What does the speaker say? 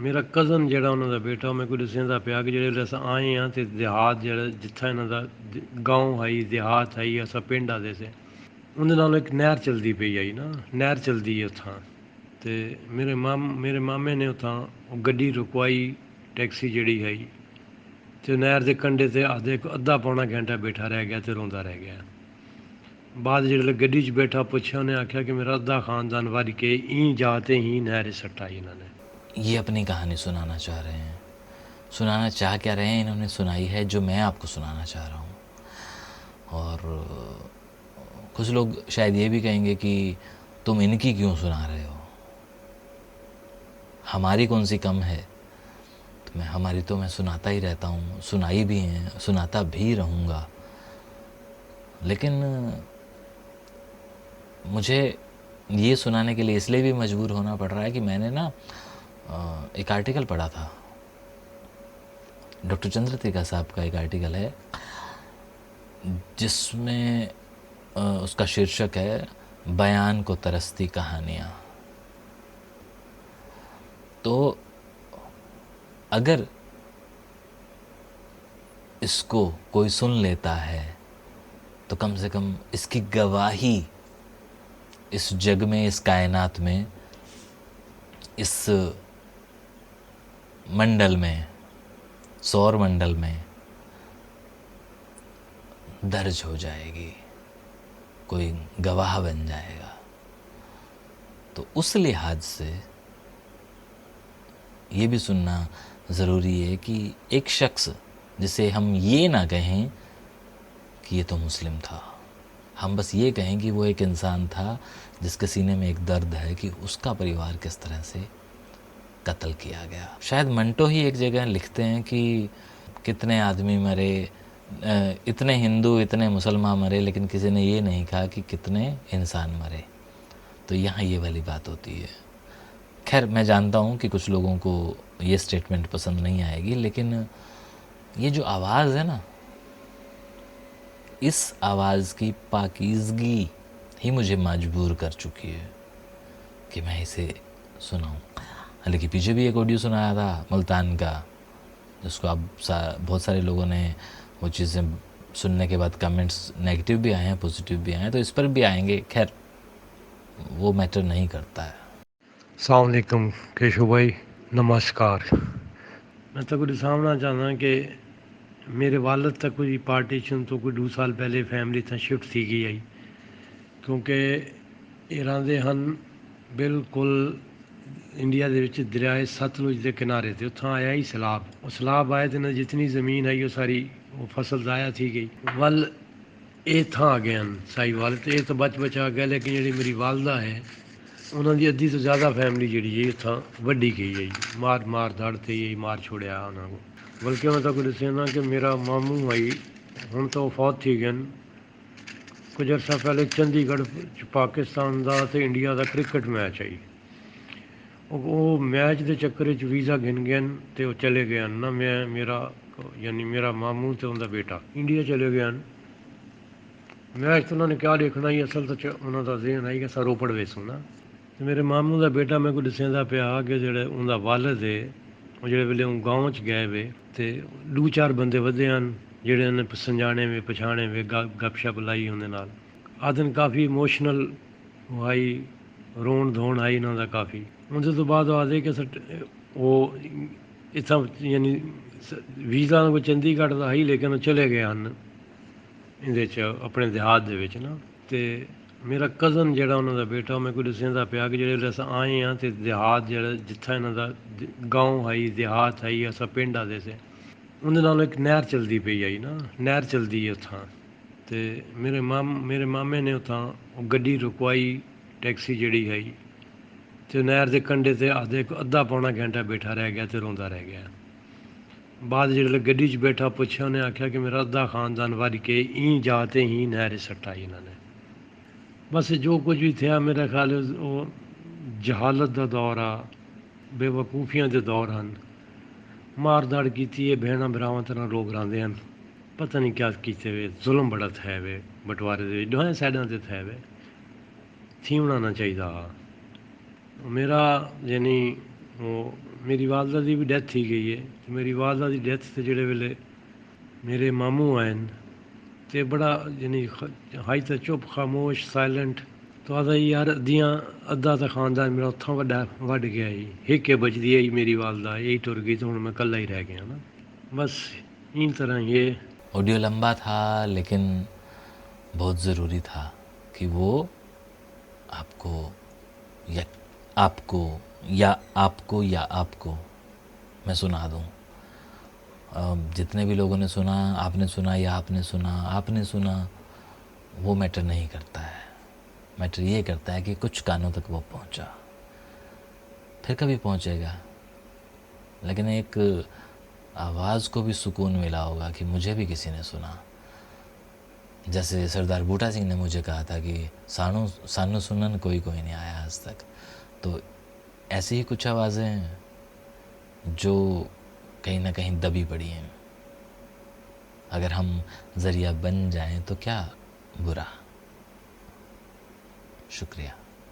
मेरा कज़न ਜਿਹੜਾ ਉਹਨਾਂ ਦਾ ਬੇਟਾ ਉਹ ਮੇਰੇ ਕੋਲ ਦੱਸਦਾ ਪਿਆ ਕਿ ਜਿਹੜੇ ਅਸੀਂ ਆਏ ਹਾਂ ਤੇ ਦਿਹਾਤ ਜਿਹੜਾ ਜਿੱਥਾ ਇਹਨਾਂ ਦਾ ਗਾਉਂ ਹੈ ਦਿਹਾਤ ਹੈ ਅਸਾਂ ਪਿੰਡ ਆਦੇ ਸੇ ਉਹਦੇ ਨਾਲ ਇੱਕ ਨਹਿਰ ਚਲਦੀ ਪਈ ਆਈ ਨਾ ਨਹਿਰ ਚਲਦੀ ਹੈ ਉੱਥਾਂ ਤੇ ਮੇਰੇ ਮਾਮੇ ਨੇ ਉੱਥਾਂ ਉਹ ਗੱਡੀ ਰੁਕਵਾਈ ਟੈਕਸੀ ਜਿਹੜੀ ਹੈ ਤੇ ਨਹਿਰ ਦੇ ਕੰਢੇ ਤੇ ਆਦੇ ਅੱਧਾ ਪੌਣਾ ਘੰਟਾ ਬੈਠਾ ਰਹਿ ਗਿਆ ਤੇ ਰੋਂਦਾ ਰਹਿ ਗਿਆ ਬਾਅਦ ਜਿਹੜੇ ਗੱਡੀ 'ਚ ਬੈਠਾ ਪੁੱਛਿਆ ਉਹਨੇ ਆਖਿਆ ਕਿ ਮੇਰਾ ਅੱਧਾ ਖਾਨਦਾਨ ਵੱਜ ਕੇ ई जाते ही नहर सट्टा ਇਹਨਾਂ ਨੇ ये अपनी कहानी सुनाना चाह रहे हैं। सुनाना चाह क्या रहे हैं, इन्होंने सुनाई है जो मैं आपको सुनाना चाह रहा हूँ। और कुछ लोग शायद ये भी कहेंगे कि तुम इनकी क्यों सुना रहे हो, हमारी कौन सी कम है। तो हमारी तो मैं सुनाता ही रहता हूँ, सुनाई भी हैं, सुनाता भी रहूँगा। लेकिन मुझे ये सुनाने के लिए इसलिए भी मजबूर होना पड़ रहा है कि मैंने ना एक आर्टिकल पढ़ा था, डॉक्टर चंद्र त्रिका साहब का एक आर्टिकल है जिसमें उसका शीर्षक है बयान को तरसती कहानियाँ। तो अगर इसको कोई सुन लेता है तो कम से कम इसकी गवाही इस जग में, इस कायनात में, इस मंडल में, सौर मंडल में दर्ज हो जाएगी, कोई गवाह बन जाएगा। तो उस लिहाज से ये भी सुनना ज़रूरी है कि एक शख्स जिसे हम ये ना कहें कि ये तो मुस्लिम था, हम बस ये कहें कि वो एक इंसान था जिसके सीने में एक दर्द है कि उसका परिवार किस तरह से कत्ल किया गया। शायद मंटो ही एक जगह लिखते हैं कि कितने आदमी मरे, इतने हिंदू इतने मुसलमान मरे, लेकिन किसी ने ये नहीं कहा कि कितने इंसान मरे। तो यहाँ ये वाली बात होती है। खैर, मैं जानता हूँ कि कुछ लोगों को ये स्टेटमेंट पसंद नहीं आएगी, लेकिन ये जो आवाज़ है ना, इस आवाज़ की पाकीज़गी ही मुझे मजबूर कर चुकी है कि मैं इसे सुनाऊँ। हालांकि पीछे भी एक ऑडियो सुनाया था मुल्तान का, जिसको अब बहुत सारे लोगों ने वो चीज़ें सुनने के बाद कमेंट्स नेगेटिव भी आए हैं, पॉजिटिव भी आए हैं, तो इस पर भी आएंगे। खैर, वो मैटर नहीं करता है। अस्सलाम वालेकुम केशव भाई, नमस्कार। मैं तो कुछ सामना चाहता कि मेरे वालद तक कोई पार्टीशन तो कोई 2 साल पहले फैमिली था शिफ्ट थी गई आई, क्योंकि इरादे हन बिल्कुल इंडिया ਦੇ ਵਿੱਚ ਦਰਿਆਏ ਸਤਲੁਜ ਦੇ ਕਿਨਾਰੇ ਤੇ ਉੱਥਾਂ ਆਇਆ ਹੀ ਸੈਲਾਬ। ਉਹ ਸੈਲਾਬ ਆਏ ਤੇ ਨਾ ਜਿਤਨੀ ਜ਼ਮੀਨ ਆਈ ਉਹ ਸਾਰੀ ਉਹ ਫਸਲ ਜ਼ਾਇਆ ਥੀ ਗਈ। ਵੱਲ ਇਹ ਥਾਂ ਆ ਗਏ ਹਨ ਸਾਈਵਾਲ ਤੇ ਇਹ ਤਾਂ ਬਚ ਬਚਾ ਗਿਆ, ਲੇਕਿਨ ਜਿਹੜੀ ਮੇਰੀ ਵਾਲਦਾ ਹੈ ਉਹਨਾਂ ਦੀ ਅੱਧੀ ਤੋਂ ਜ਼ਿਆਦਾ ਫੈਮਿਲੀ ਜਿਹੜੀ ਹੈ ਉੱਥਾਂ ਵੱਢੀ ਗਈ ਹੈ, ਮਾਰ ਧੜ ਤੇ ਹੀ ਮਾਰ ਛੋੜਿਆ ਉਹਨਾਂ ਨੂੰ। ਬਲਕਿ ਮੈਂ ਤਾਂ ਕੋਈ ਦੱਸਿਆ ਨਾ ਕਿ ਮੇਰਾ ਮਾਮੂ ਭਾਈ ਹੁਣ ਤਾਂ ਉਹ ਫੌਤ ਥੀ ਗਏ ਹਨ। ਕੁਝ ਅਰਸਾ ਪਹਿਲੇ ਚੰਡੀਗੜ੍ਹ 'ਚ ਪਾਕਿਸਤਾਨ ਦਾ ਤੇ ਇੰਡੀਆ ਦਾ ਕ੍ਰਿਕਟ ਮੈਚ ਆਈ, ਉਹ ਮੈਚ ਦੇ ਚੱਕਰ 'ਚ ਵੀਜ਼ਾ ਗਿਣ ਗਏ ਹਨ ਤੇ ਉਹ ਚਲੇ ਗਏ ਹਨ ਨਾ। ਮੇਰਾ ਮਾਮੂ ਤੇ ਉਹਦਾ ਬੇਟਾ ਇੰਡੀਆ ਚਲੇ ਗਏ ਹਨ। ਮੈਚ ਤਾਂ ਉਹਨਾਂ ਨੇ ਕਿਆ ਦੇਖਣਾ ਹੀ, ਅਸਲ ਤਾਂ ਉਹਨਾਂ ਦਾ ਜ਼ਿਹਨ ਆਈ ਕਿ ਅਸਾਂ ਰੋਪੜ ਵੇਸੂ ਨਾ। ਤੇ ਮੇਰੇ ਮਾਮੂ ਦਾ ਬੇਟਾ ਮੇਰੇ ਕੋਲ ਦੱਸਿਆ ਪਿਆ ਕਿ ਜਿਹੜੇ ਉਹਦਾ ਵਾਲਦ ਹੈ ਉਹ ਜਿਹੜੇ ਵੇਲੇ ਉਹ ਗਾਉਂ 'ਚ ਗਏ ਵੇ ਤੇ 2-4 ਬੰਦੇ ਵਧੇ ਹਨ ਜਿਹੜੇ ਉਹਨੇ ਸੰਜਾਣੇ ਵੇ ਪਛਾਣੇ ਵੇ, ਗੱਪਸ਼ਪ ਲਾਈ ਉਹਦੇ ਨਾਲ। ਆਦਨ ਕਾਫੀ ਇਮੋਸ਼ਨਲ ਆਈ, ਰੋਣ ਧੋਣ ਆਈ ਇਹਨਾਂ ਦਾ ਕਾਫੀ। ਉਹਦੇ ਤੋਂ ਬਾਅਦ ਉਹ ਆਦੇ ਕਿ ਉਹ ਇੱਥਾਂ ਯਾਨੀ ਵੀਜ਼ਾ ਕੋਈ ਚੰਡੀਗੜ੍ਹ ਦਾ ਹੀ, ਲੇਕਿਨ ਉਹ ਚਲੇ ਗਏ ਹਨ ਇਹਦੇ 'ਚ ਆਪਣੇ ਦਿਹਾਤ ਦੇ ਵਿੱਚ ਨਾ। ਅਤੇ ਮੇਰਾ ਕਜ਼ਨ ਜਿਹੜਾ ਉਹਨਾਂ ਦਾ ਬੇਟਾ ਉਹ ਮੇਰੇ ਕੋਲ ਦੱਸਿਆ ਪਿਆ ਕਿ ਜਿਹੜੇ ਅਸੀਂ ਆਏ ਹਾਂ ਅਤੇ ਦਿਹਾਤ ਜਿਹੜਾ ਜਿੱਥਾ ਇਹਨਾਂ ਦਾ ਗਾਉਂ ਹੈ ਦਿਹਾਤ ਹੈ ਅਸਾਂ ਪਿੰਡ ਆਦੇ ਸੇ, ਉਹਦੇ ਨਾਲ ਇੱਕ ਨਹਿਰ ਚਲਦੀ ਪਈ ਆਈ ਨਾ, ਨਹਿਰ ਚਲਦੀ ਹੈ ਉੱਥਾਂ। ਅਤੇ ਮੇਰੇ ਮਾਮੇ ਨੇ ਉੱਥਾਂ ਉਹ ਗੱਡੀ ਰੁਕਵਾਈ ਟੈਕਸੀ ਜਿਹੜੀ ਹੈ ਅਤੇ ਨਹਿਰ ਦੇ ਕੰਢੇ 'ਤੇ ਅੱਧਾ ਪੌਣਾ ਘੰਟਾ ਬੈਠਾ ਰਹਿ ਗਿਆ ਅਤੇ ਰੋਂਦਾ ਰਹਿ ਗਿਆ। ਬਾਅਦ ਜਿਹੜੇ ਗੱਡੀ 'ਚ ਬੈਠਾ ਪੁੱਛਿਆ ਉਹਨੇ ਆਖਿਆ ਕਿ ਮੇਰਾ ਅੱਧਾ ਖਾਨਦਾਨ ਵੱਜ ਕੇ ਜਾਤੇ ਹੀ ਨਹਿਰ ਸੱਟਾ ਇਹਨਾਂ ਨੇ। ਬਸ ਜੋ ਕੁਝ ਵੀ ਥਿਆ ਮੇਰਾ ਖਿਆਲ ਉਹ ਜਹਾਲਤ ਦਾ ਦੌਰ ਆ, ਬੇਵਕੂਫੀਆਂ ਦੇ ਦੌਰ ਹਨ। ਮਾਰ ਦਾੜ ਕੀਤੀ ਹੈ, ਭੈਣਾਂ ਭਰਾਵਾਂ ਤਰ੍ਹਾਂ ਲੋਕ ਰਹਿੰਦੇ ਹਨ। ਪਤਾ ਨਹੀਂ ਕਿਆ ਕੀਤੇ ਵੇ, ਜ਼ੁਲਮ ਬੜਾ ਥੈ ਵੇ ਬਟਵਾਰੇ ਦੇ ਵਿੱਚ, ਦੋਹਾਂ ਸਾਈਡਾਂ 'ਤੇ ਥੈ ਵੇ। ਥੀਵਣਾ ਨਾ ਚਾਹੀਦਾ। ਮੇਰਾ ਯਾਨੀ ਉਹ मेरी वालदा दी भी डेथ थी गई है। ते मेरी वालदा दी डेथ ते जेह्ड़े वेले मेरे मामू आए न ते बड़ा यानी हाई ते चुप खामोश साइलेंट। तो आखदा जी यार अद्धा ते खानदान मेरा उत्थां वड्ड गया जी, हिक्के बचदी आई मेरी वालदा, यही टुर गई तो हुण मैं कल्ला ही रह गया ना। बस इन तरह ये ऑडियो लंबा था लेकिन बहुत ज़रूरी था कि वो आपको या आपको या आपको मैं सुना दूँ। जितने भी लोगों ने सुना, आपने सुना या आपने सुना, वो मैटर नहीं करता है। मैटर ये करता है कि कुछ कानों तक वो पहुंचा, फिर कभी पहुंचेगा, लेकिन एक आवाज़ को भी सुकून मिला होगा कि मुझे भी किसी ने सुना। जैसे सरदार बूटा सिंह ने मुझे कहा था कि सानू सानू सुनन कोई नहीं आया आज तक। तो ऐसी ही कुछ आवाज़ें जो कहीं ना कहीं दबी पड़ी हैं, अगर हम ज़रिया बन जाएं तो क्या बुरा। शुक्रिया।